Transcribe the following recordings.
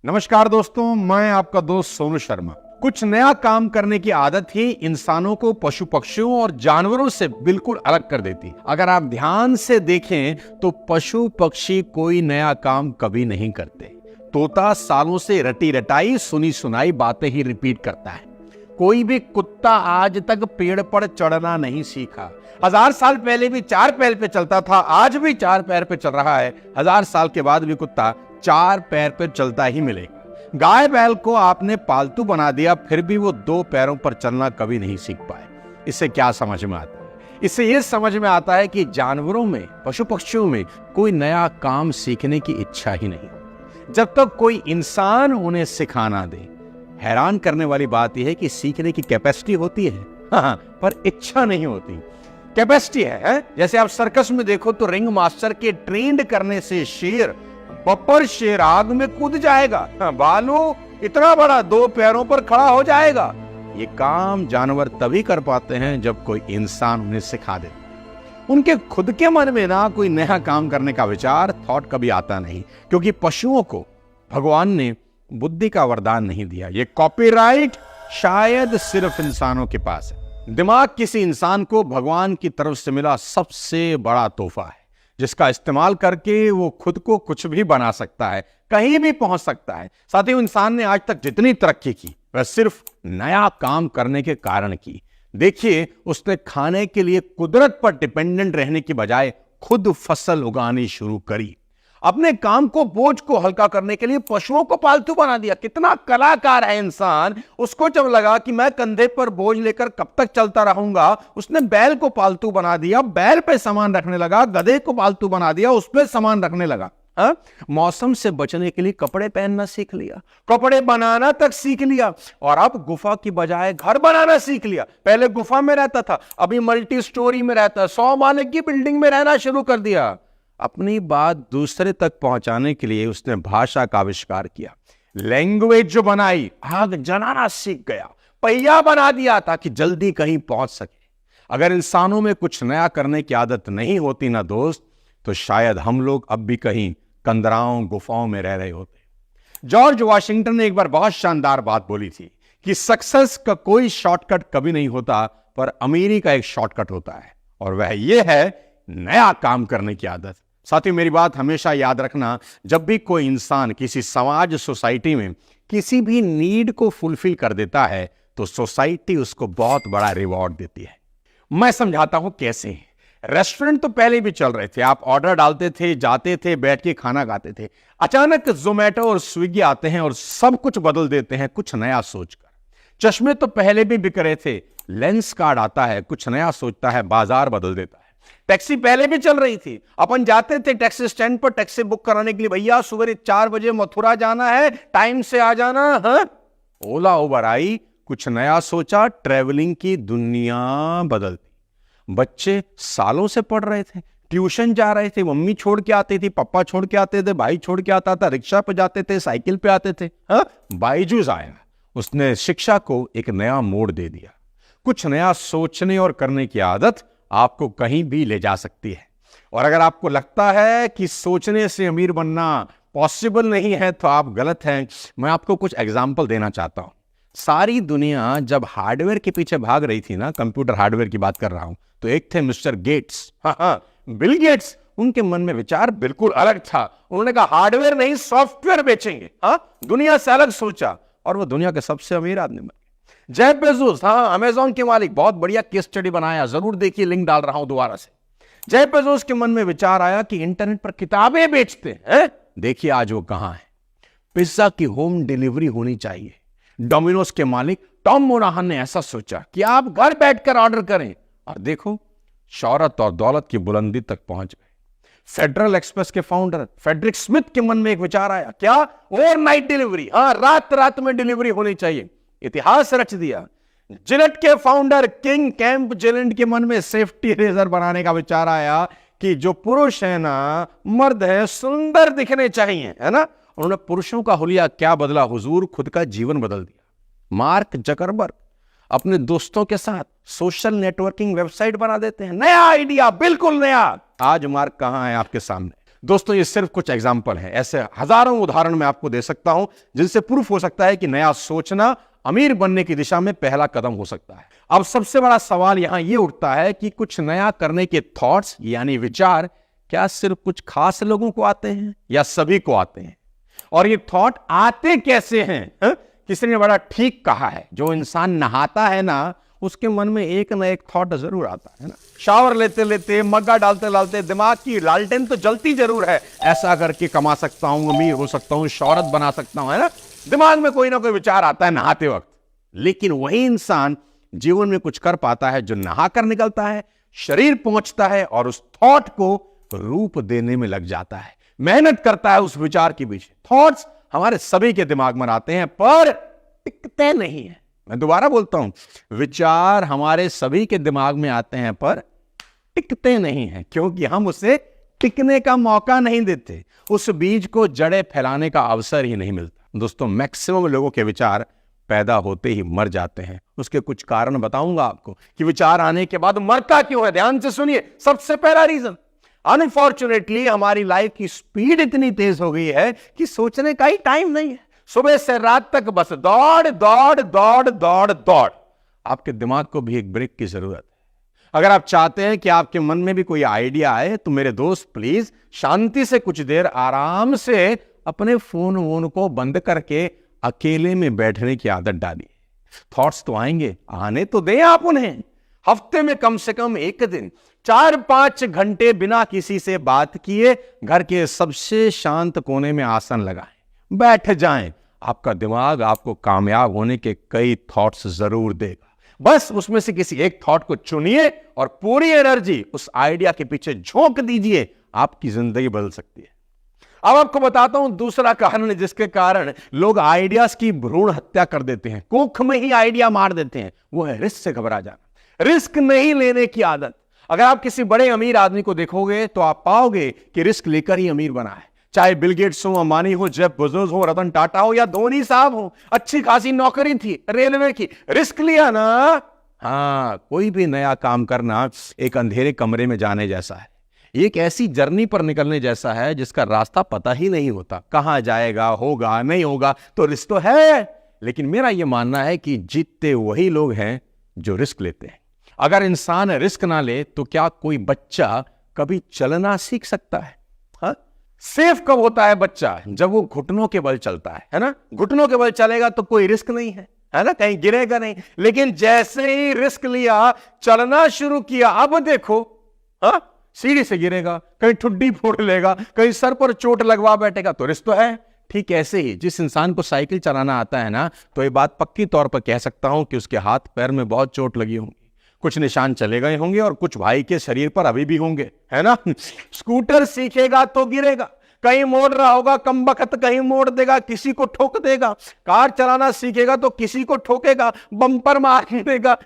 नमस्कार दोस्तों, मैं आपका दोस्त सोनू शर्मा। कुछ नया काम करने की आदत ही इंसानों को पशु पक्षियों और जानवरों से बिल्कुल अलग कर देती। अगर आप ध्यान से देखें तो पशु पक्षी कोई नया काम कभी नहीं करते। तोता सालों से रटी रटाई सुनी सुनाई बातें ही रिपीट करता है। कोई भी कुत्ता आज तक पेड़ पर चढ़ना नहीं सीखा। 1000 साल पहले भी 4 पैर पे चलता था, आज भी 4 पैर पे चल रहा है। 1000 साल के बाद भी कुत्ता 4 पैर पे चलता ही मिलेगा। गाय बैल को आपने पालतू बना दिया, फिर भी वो 2 पैरों पर चलना कभी नहीं सीख पाए। इससे क्या समझ में आता है? इससे यह समझ में आता है कि जानवरों में, पशु पक्षियों में कोई नया काम सीखने की इच्छा ही नहीं, जब तक कोई इंसान उन्हें सिखाना दे। हैरान करने वाली बात यह है कि सीखने की कैपेसिटी होती है, हाँ, पर इच्छा नहीं होती। कैपेसिटी है, जैसे आप सर्कस में देखो तो रिंग मास्टर के ट्रेंड करने से शेर, बब्बर शेर आग में कूद जाएगा, भालू इतना बड़ा 2 पैरों पर खड़ा हो जाएगा। ये काम जानवर तभी कर पाते हैं जब कोई इंसान उन्हें सिखा दे। उनके खुद के मन में ना कोई नया काम करने का विचार, थॉट कभी आता नहीं, क्योंकि पशुओं को भगवान ने बुद्धि का वरदान नहीं दिया। ये कॉपीराइट शायद सिर्फ इंसानों के पास है। दिमाग किसी इंसान को भगवान की तरफ से मिला सबसे बड़ा तोहफा है, जिसका इस्तेमाल करके वो खुद को कुछ भी बना सकता है, कहीं भी पहुंच सकता है। साथ ही इंसान ने आज तक जितनी तरक्की की वह सिर्फ नया काम करने के कारण की। देखिए, उसने खाने के लिए कुदरत पर डिपेंडेंट रहने की बजाय खुद फसल उगानी शुरू करी। अपने काम को, बोझ को हल्का करने के लिए पशुओं को पालतू बना दिया। कितना कलाकार है इंसान। उसको जब लगा कि मैं कंधे पर बोझ लेकर कब तक चलता रहूंगा, उसने बैल को पालतू बना दिया, बैल पे सामान रखने लगा। गधे को पालतू बना दिया, उस पे सामान रखने लगा। मौसम से बचने के लिए कपड़े पहनना सीख लिया, कपड़े बनाना तक सीख लिया, और अब गुफा की बजाय घर बनाना सीख लिया। पहले गुफा में रहता था, अभी मल्टी स्टोरी में रहता है, 100 माले की बिल्डिंग में रहना शुरू कर दिया। अपनी बात दूसरे तक पहुंचाने के लिए उसने भाषा का आविष्कार किया, लैंग्वेज जो बनाई, आग जलाना सीख गया, पहिया बना दिया ताकि जल्दी कहीं पहुंच सके। अगर इंसानों में कुछ नया करने की आदत नहीं होती ना दोस्त, तो शायद हम लोग अब भी कहीं कंदराओं गुफाओं में रह रहे होते। जॉर्ज वाशिंगटन ने एक बार बहुत शानदार बात बोली थी कि सक्सेस का कोई शॉर्टकट कभी नहीं होता, पर अमीरी का एक शॉर्टकट होता है, और वह यह है नया काम करने की आदत। साथियों, मेरी बात हमेशा याद रखना, जब भी कोई इंसान किसी समाज, सोसाइटी में किसी भी नीड को फुलफिल कर देता है, तो सोसाइटी उसको बहुत बड़ा रिवॉर्ड देती है। मैं समझाता हूं कैसे। रेस्टोरेंट तो पहले भी चल रहे थे, आप ऑर्डर डालते थे, जाते थे, बैठ के खाना खाते थे। अचानक जोमेटो और स्विगी आते हैं और सब कुछ बदल देते हैं, कुछ नया सोचकर। चश्मे तो पहले भी बिक रहे थे, लेंस कार्ड आता है, कुछ नया सोचता है, बाजार बदल देता है। टैक्सी पहले भी चल रही थी, अपन जाते थे टैक्सी स्टैंड पर टैक्सी बुक कराने के लिए, भैया सुबह 4 बजे मथुरा जाना है, टाइम से आ जाना है। ओला उबर आई, कुछ नया सोचा, ट्रेवलिंग की दुनिया बदल दी। बच्चे सालों से पढ़ रहे थे, ट्यूशन जा रहे थे, मम्मी छोड़ के आती थी, पापा छोड़ के आते थे, भाई छोड़ के आता था, रिक्शा पे जाते थे, साइकिल पे आते थे। बायजूस आया, उसने शिक्षा को एक नया मोड़ दे दिया। कुछ नया सोचने और करने की आदत आपको कहीं भी ले जा सकती है। और अगर आपको लगता है कि सोचने से अमीर बनना पॉसिबल नहीं है, तो आप गलत हैं। मैं आपको कुछ एग्जाम्पल देना चाहता हूं। सारी दुनिया जब हार्डवेयर के पीछे भाग रही थी ना, कंप्यूटर हार्डवेयर की बात कर रहा हूं, तो एक थे मिस्टर गेट्स, बिल गेट्स। उनके मन में विचार बिल्कुल अलग था। उन्होंने कहा हार्डवेयर नहीं, सॉफ्टवेयर बेचेंगे। दुनिया से अलग सोचा, और वो दुनिया के सबसे अमीर आदमी बने। जेफ बेजोस, अमेज़न के मालिक, बहुत बढ़िया केस स्टडी बनाया, जरूर देखिए, लिंक डाल रहा हूं दोबारा से। जेफ बेजोस के मन में विचार आया कि इंटरनेट पर किताबें बेचते हैं। देखिए आज वो कहां है। पिज्जा की होम डिलीवरी होनी चाहिए। डोमिनोज के मालिक टॉम मोनाहन ने ऐसा सोचा कि आप घर बैठकर ऑर्डर करें, और देखो शौहरत और दौलत की बुलंदी तक पहुंच गए। फेडरल एक्सप्रेस के फाउंडर फ्रेडरिक स्मिथ के मन में एक विचार आया, क्या? ओवरनाइट डिलीवरी, रात रात में डिलीवरी होनी चाहिए। इतिहास रच दिया। जिलेट के फाउंडर किंग कैंप जिलेट के मन में सेफ्टी रेजर बनाने का विचार आया कि जो पुरुष है ना, मर्द है, सुंदर दिखने चाहिए, है ना। उन्होंने पुरुषों का हुलिया क्या बदला हुजूर, खुद का जीवन बदल दिया। मार्क जकरबर्ग अपने दोस्तों के साथ सोशल नेटवर्किंग वेबसाइट बना देते हैं। नया आइडिया, बिल्कुल नया। आज मार्क कहां है आपके सामने। दोस्तों ये सिर्फ कुछ एग्जाम्पल है, ऐसे हजारों उदाहरण मैं आपको दे सकता हूं जिनसे प्रूफ हो सकता है कि नया सोचना अमीर बनने की दिशा में पहला कदम हो सकता है। अब सबसे बड़ा सवाल यहां यह उठता है कि कुछ नया करने के थॉट्स यानी विचार क्या सिर्फ कुछ खास लोगों को आते हैं या सभी को आते हैं? और ये थॉट आते कैसे हैं? किसी ने बड़ा ठीक कहा है, जो इंसान नहाता है ना उसके मन में एक ना एक थॉट जरूर आता है ना। शावर लेते लेते, मग्गा डालते डालते दिमाग की लालटेन तो जलती जरूर है, ऐसा करके कमा सकता हूं, अमीर हो सकता हूं, शौहरत बना सकता हूं, है ना। दिमाग में कोई ना कोई विचार आता है नहाते वक्त। लेकिन वही इंसान जीवन में कुछ कर पाता है जो नहाकर निकलता है, शरीर पहुंचता है और उस थॉट को रूप देने में लग जाता है, मेहनत करता है उस विचार के पीछे। थॉट्स हमारे सभी के दिमाग में आते हैं पर टिकते नहीं है। मैं दोबारा बोलता हूं, विचार हमारे सभी के दिमाग में आते हैं पर टिकते नहीं हैं, क्योंकि हम उसे टिकने का मौका नहीं देते, उस बीज को जड़ें फैलाने का अवसर ही नहीं मिलता। दोस्तों मैक्सिमम लोगों के विचार पैदा होते ही मर जाते हैं। उसके कुछ कारण बताऊंगा आपको कि विचार आने के बाद मरता क्यों है। ध्यान से सुनिए। सबसे पहला रीजन, अनफॉर्चुनेटली हमारी लाइफ की स्पीड इतनी तेज हो गई है कि सोचने का ही टाइम नहीं है। सुबह से रात तक बस दौड़ दौड़ दौड़ दौड़ दौड़। आपके दिमाग को भी एक ब्रेक की जरूरत है। अगर आप चाहते हैं कि आपके मन में भी कोई आइडिया आए तो मेरे दोस्त प्लीज शांति से कुछ देर आराम से अपने फोन वोन को बंद करके अकेले में बैठने की आदत डालिए। थॉट्स तो आएंगे, आने तो दें आप उन्हें। हफ्ते में कम से कम एक दिन 4-5 घंटे बिना किसी से बात किए घर के सबसे शांत कोने में आसन लगाएं, बैठ जाएं। आपका दिमाग आपको कामयाब होने के कई थॉट्स जरूर देगा। बस उसमें से किसी एक थॉट को चुनिए और पूरी एनर्जी उस आइडिया के पीछे झोंक दीजिए। आपकी जिंदगी बदल सकती है। अब आपको बताता हूं दूसरा कारण जिसके कारण लोग आइडियाज की भ्रूण हत्या कर देते हैं, कोख में ही आइडिया मार देते हैं। वो है रिस्क से घबरा जाना, रिस्क नहीं लेने की आदत। अगर आप किसी बड़े अमीर आदमी को देखोगे तो आप पाओगे कि रिस्क लेकर ही अमीर बना है। चाहे बिल गेट्स हो, अंबानी हो, जेफ बेजोस हो, रतन टाटा हो या धोनी साहब हो, अच्छी खासी नौकरी थी रेलवे की, रिस्क लिया ना। हाँ, कोई भी नया काम करना एक अंधेरे कमरे में जाने जैसा है, एक ऐसी जर्नी पर निकलने जैसा है जिसका रास्ता पता ही नहीं होता, कहां जाएगा, होगा नहीं होगा, तो रिस्क तो है। लेकिन मेरा यह मानना है कि जीतते वही लोग हैं जो रिस्क लेते हैं। अगर इंसान रिस्क ना ले तो क्या कोई बच्चा कभी चलना सीख सकता है? हाँ? सेफ कब होता है बच्चा? जब वो घुटनों के बल चलता है ना। घुटनों के बल चलेगा तो कोई रिस्क नहीं है ना, कहीं गिरेगा नहीं। लेकिन जैसे ही रिस्क लिया, चलना शुरू किया, अब देखो, हाँ, सीढ़ी से गिरेगा, कहीं ठुड्डी फोड़ लेगा, कहीं सर पर चोट लगवा बैठेगा, तो रिस्क तो है। ठीक ऐसे ही जिस इंसान को साइकिल चलाना आता है ना, तो ये बात पक्की तौर पर कह सकता हूं कि उसके हाथ पैर में बहुत चोट लगी होंगी, कुछ निशान चले गए होंगे और कुछ भाई के शरीर पर अभी भी होंगे, है ना। स्कूटर सीखेगा तो गिरेगा, कहीं मोड़ रहा होगा कमबख्त, कहीं मोड़ देगा, किसी को ठोक देगा। कार चलाना सीखेगा तो किसी को ठोकेगा, बम्पर मार देगा।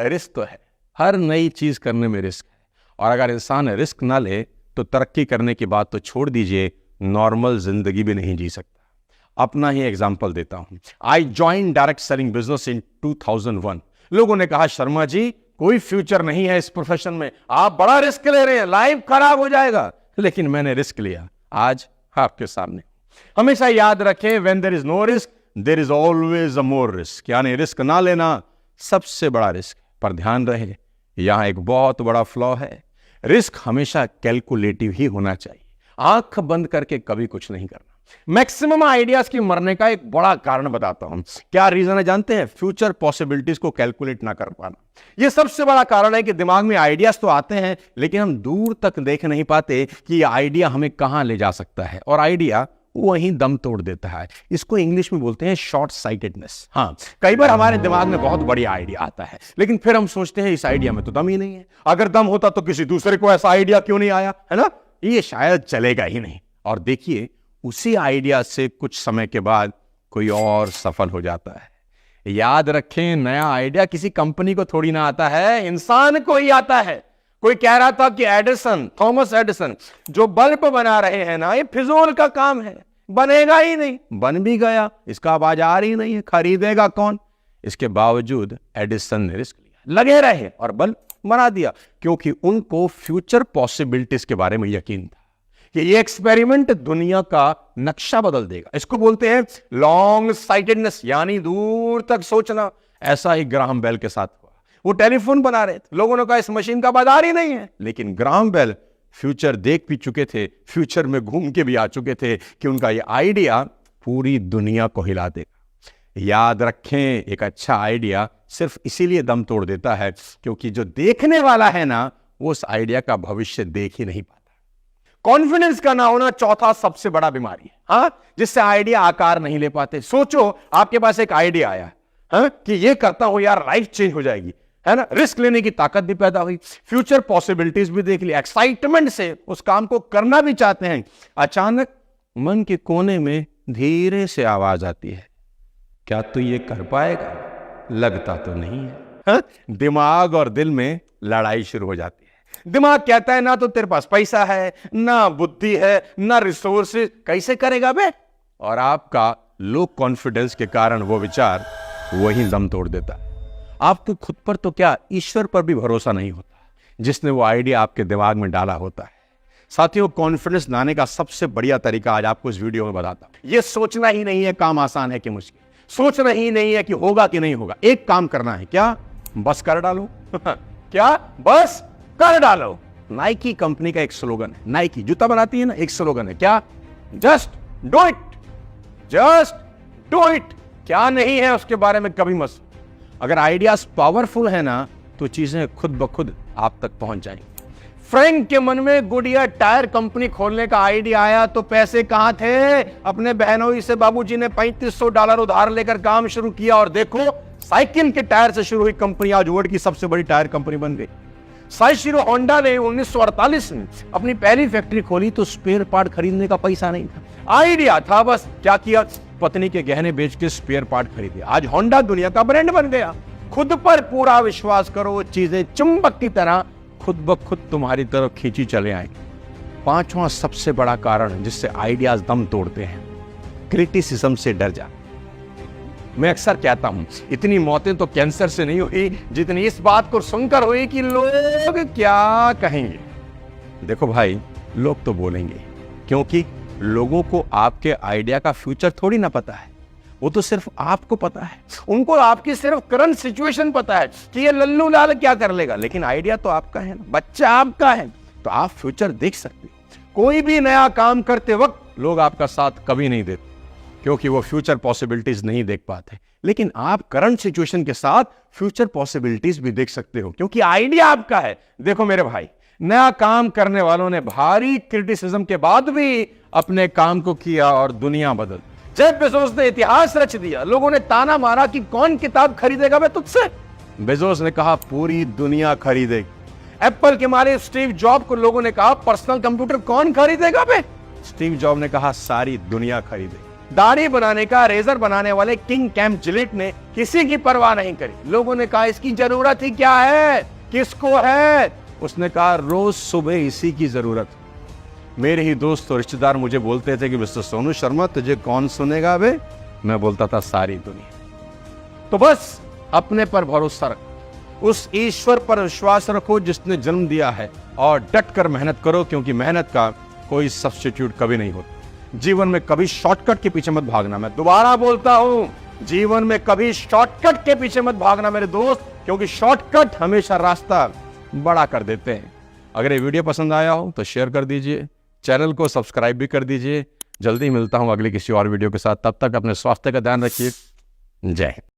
रिस्क तो है, हर नई चीज करने में रिस्क है। और अगर इंसान रिस्क ना ले तो तरक्की करने की बात तो छोड़ दीजिए, नॉर्मल जिंदगी भी नहीं जी सकता। अपना ही एग्जांपल देता हूं। I join direct selling business in 2001। लोगों ने कहा शर्मा जी कोई फ्यूचर नहीं है इस प्रोफेशन में, आप बड़ा रिस्क ले रहे हैं, लाइफ खराब हो जाएगा। लेकिन मैंने रिस्क लिया, आज आपके सामने। हमेशा याद रखें, when there is no risk there is always a more risk. यानी रिस्क ना लेना सबसे बड़ा रिस्क। पर ध्यान रहे, यहां एक बहुत बड़ा फ्लॉ है। रिस्क हमेशा कैलकुलेटिव ही होना चाहिए, आंख बंद करके कभी कुछ नहीं करना। मैक्सिमम आइडियाज की मरने का एक बड़ा कारण बताता हूं। क्या रीजन है जानते हैं? फ्यूचर पॉसिबिलिटीज को कैलकुलेट ना कर पाना। यह सबसे बड़ा कारण है कि दिमाग में आइडियाज तो आते हैं लेकिन हम दूर तक देख नहीं पाते कि यह आइडिया हमें कहां ले जा सकता है, और आइडिया वहीं दम तोड़ देता है। इसको इंग्लिश में बोलते हैं शॉर्ट साइटेडनेस। हाँ, कई बार हमारे दिमाग में बहुत बढ़िया आइडिया आता है लेकिन फिर हम सोचते हैं इस आइडिया में तो दम ही नहीं है। अगर दम होता तो किसी दूसरे को ऐसा आइडिया क्यों नहीं आया, है ना, ये शायद चलेगा ही नहीं। और देखिए, उसी आइडिया से कुछ समय के बाद कोई और सफल हो जाता है। याद रखें, नया आइडिया किसी कंपनी को थोड़ी ना आता है, इंसान को ही आता है। कोई कह रहा था कि एडिसन, थॉमस एडिसन जो बल्ब बना रहे हैं ना, ये फिजूल का काम है, बनेगा ही नहीं। बन भी गया, इसका बाजार ही नहीं है, खरीदेगा कौन? इसके बावजूद एडिसन ने रिस्क लिया, लगे रहे और बल्ब बना दिया, क्योंकि उनको फ्यूचर पॉसिबिलिटीज के बारे में यकीन था। कि ये एक्सपेरिमेंट दुनिया का नक्शा बदल देगा। इसको बोलते हैं लॉन्ग साइटेडनेस, यानी दूर तक सोचना। ऐसा ही ग्राहम बेल के साथ हुआ। वो टेलीफोन बना रहे थे, लोगों ने कहा इस मशीन का बाजार ही नहीं है, लेकिन ग्राहम बेल फ्यूचर देख भी चुके थे, फ्यूचर में घूम के भी आ चुके थे कि उनका ये आइडिया पूरी दुनिया को हिला देगा। याद रखें, एक अच्छा आइडिया सिर्फ इसीलिए दम तोड़ देता है क्योंकि जो देखने वाला है ना, वो उस आइडिया का भविष्य देख ही नहीं पाता। कॉन्फिडेंस का ना होना चौथा सबसे बड़ा बीमारी है, हाँ, जिससे आइडिया आकार नहीं ले पाते। सोचो आपके पास एक आइडिया आया, हाँ, कि ये करता हूं यार लाइफ चेंज हो जाएगी, है ना, रिस्क लेने की ताकत भी पैदा हुई, फ्यूचर पॉसिबिलिटीज भी देख ली, एक्साइटमेंट से उस काम को करना भी चाहते हैं। अचानक मन के कोने में धीरे से आवाज आती है, क्या तू ये कर पाएगा? लगता तो नहीं है, हाँ? दिमाग और दिल में लड़ाई शुरू हो जाती है। दिमाग कहता है ना तो तेरे पास पैसा है, ना बुद्धि है, ना रिसोर्सेज, कैसे करेगा बे? और आपका लो कॉन्फिडेंस के कारण वो विचार वही दम तोड़ देता है। आपको खुद पर तो क्या, ईश्वर पर भी भरोसा नहीं होता जिसने वो आइडिया आपके दिमाग में डाला होता है। साथियों, कॉन्फिडेंस लाने का सबसे बढ़िया तरीका आज आपको इस वीडियो में बताता हूं। ये सोचना ही नहीं है काम आसान है कि मुश्किल, सोचना ही नहीं है कि होगा कि नहीं होगा। एक काम करना है, क्या? बस कर डालो। क्या? बस कर डालो। नाइकी कंपनी का एक स्लोगन है, नाइकी जूता बनाती है ना, एक स्लोगन है, क्या? Just do it, just do it. क्या नहीं है उसके बारे में कभी मत। अगर आइडियाज पावरफुल है ना, तो चीजें खुद ब खुद आप तक पहुंच जाएंगी। फ्रैंक के मन में गुडियर टायर कंपनी खोलने का आइडिया आया तो पैसे कहां थे? अपने बहनोई से बाबूजी ने $3500 उधार लेकर काम शुरू किया और देखो, साइकिल के टायर से शुरू हुई कंपनी आज वर्ल्ड की सबसे बड़ी टायर कंपनी बन गई। साइशिरो होंडा ने 1948 में अपनी पहली फैक्ट्री खोली तो स्पेयर पार्ट खरीदने का पैसा नहीं था, आइडिया था बस। क्या किया? पत्नी के गहने बेच के स्पेयर पार्ट खरीदे। आज होंडा दुनिया का ब्रांड बन गया। खुद पर पूरा विश्वास करो, चीजें चुंबक की तरह खुद ब खुद तुम्हारी तरफ खींची चले आएंगे। पांचवां सबसे बड़ा कारण जिससे आइडियाज दम तोड़ते हैं, क्रिटिसिज्म से डर जा। मैं अक्सर कहता हूं, इतनी मौतें तो कैंसर से नहीं हुई जितनी इस बात को सुनकर हुई कि लोग क्या कहेंगे। देखो भाई, लोग तो बोलेंगे, क्योंकि लोगों को आपके आइडिया का फ्यूचर थोड़ी ना पता है, वो तो सिर्फ आपको पता है। उनको आपकी सिर्फ करंट सिचुएशन पता है कि ये लल्लू लाल क्या कर लेगा, लेकिन आइडिया तो आपका है ना, बच्चा आपका है, तो आप फ्यूचर देख सकते हो। कोई भी नया काम करते वक्त लोग आपका साथ कभी नहीं देते क्योंकि वो फ्यूचर पॉसिबिलिटीज नहीं देख पाते, लेकिन आप करंट सिचुएशन के साथ फ्यूचर पॉसिबिलिटीज भी देख सकते हो क्योंकि आइडिया आपका है। देखो मेरे भाई, नया काम करने वालों ने भारी क्रिटिसिज्म के बाद भी अपने काम को किया और दुनिया बदल। जेफ बेजोस ने इतिहास रच दिया। लोगों ने ताना मारा कि कौन किताब खरीदेगा बे तुझसे? बेजोस ने कहा पूरी दुनिया खरीदेगी। एप्पल के मालिक स्टीव जॉब को लोगों ने कहा पर्सनल कंप्यूटर कौन खरीदेगा बे? स्टीव जॉब ने कहा सारी दुनिया खरीदेगी। दाढ़ी बनाने का रेजर बनाने वाले किंग कैम्प जिलेट ने किसी की परवाह नहीं करी। लोगों ने कहा इसकी जरूरत ही क्या है, किसको है? उसने कहा रोज सुबह इसी की जरूरत। मेरे ही दोस्त और रिश्तेदार मुझे बोलते थे कि मिस्टर सोनू शर्मा तुझे कौन सुनेगा बे? मैं बोलता था सारी दुनिया। तो बस अपने पर भरोसा रखो, उस ईश्वर पर विश्वास रखो जिसने जन्म दिया है, और डट कर मेहनत करो क्योंकि मेहनत का कोई सब्स्टिट्यूट कभी नहीं होता। जीवन में कभी शॉर्टकट के पीछे मत भागना। मैं दोबारा बोलता हूं, जीवन में कभी शॉर्टकट के पीछे मत भागना मेरे दोस्त, क्योंकि शॉर्टकट हमेशा रास्ता बड़ा कर देते हैं। अगर ये वीडियो पसंद आया हो तो शेयर कर दीजिए, चैनल को सब्सक्राइब भी कर दीजिए। जल्दी मिलता हूं अगली किसी और वीडियो के साथ। तब तक अपने स्वास्थ्य का ध्यान रखिए। जय हिंद।